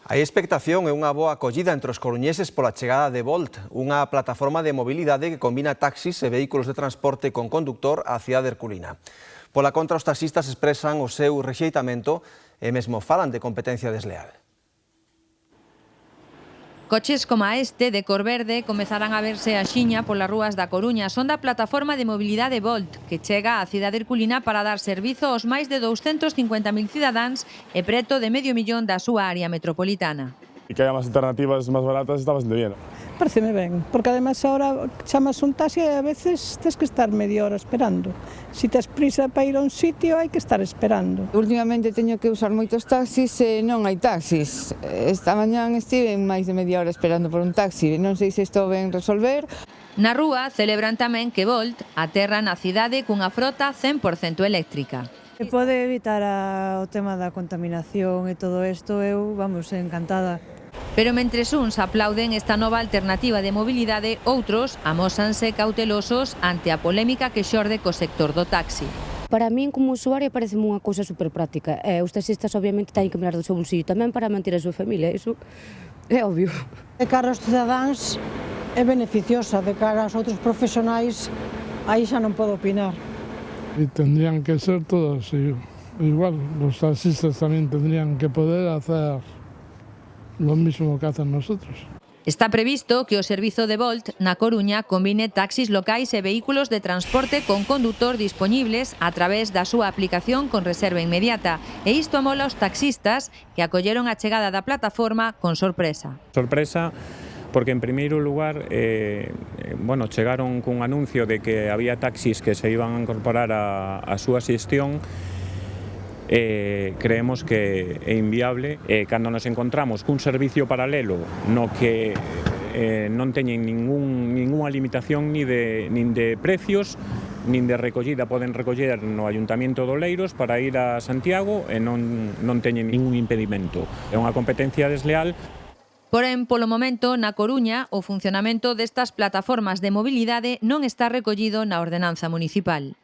Hai expectación e unha boa acollida entre os coruñeses pola chegada de Volt, unha plataforma de mobilidade que combina taxis e vehículos de transporte con conductor á cidade herculina. Pola contra, os taxistas expresan o seu rexeitamento e mesmo falan de competencia desleal. Coches como este, de cor verde, comezarán a verse axiña polas rúas da Coruña. Son da plataforma de mobilidade Volt, que chega á cidade herculina para dar servizo aos máis de 250.000 cidadáns e preto de medio millón da súa área metropolitana. E que haya máis alternativas máis baratas está bastante bien. Pareceme ben, porque ademais ahora chamas un taxi e a veces tens que estar media hora esperando. Si tes prisa para ir a un sitio, hai que estar esperando. Últimamente teño que usar moitos taxis e non hai taxis. Esta mañán estive máis de media hora esperando por un taxi, non sei se isto ven resolver. Na rúa celebran tamén que Volt aterra na cidade cunha frota 100% eléctrica. Se pode evitar o tema da contaminación e todo isto, eu, vamos, encantada. Pero mentres uns aplauden esta nova alternativa de mobilidade, outros amósanse cautelosos ante a polémica que xorde co sector do taxi. Para min, como usuaria, parece unha cousa super práctica. Os taxistas, obviamente, teñen que mirar do seu bolsillo tamén para manter a súa familia, iso é obvio. De cara aos cidadáns é beneficiosa, de cara aos outros profesionais, aí xa non podo opinar. Y tendrían que ser todos igual, los taxistas también tendrían que poder hacer lo mismo que hacen nosotros. Está previsto que o servizo de Volt na Coruña combine taxis locais e vehículos de transporte con condutor dispoñibles a través da súa aplicación con reserva inmediata. E isto amola aos taxistas que acolleron a chegada da plataforma con sorpresa. Sorpresa porque, en primeiro lugar, chegaron cun anuncio de que había taxis que se iban a incorporar a súa xestión. Creemos que é inviable. Cando nos encontramos cun servicio paralelo no que non teñen ningunha limitación nin de precios, nin de recollida, poden recoller no Ayuntamiento de Oleiros para ir a Santiago e non teñen ningún impedimento. É unha competencia desleal. Porén, polo momento, na Coruña, o funcionamento destas plataformas de mobilidade non está recollido na ordenanza municipal.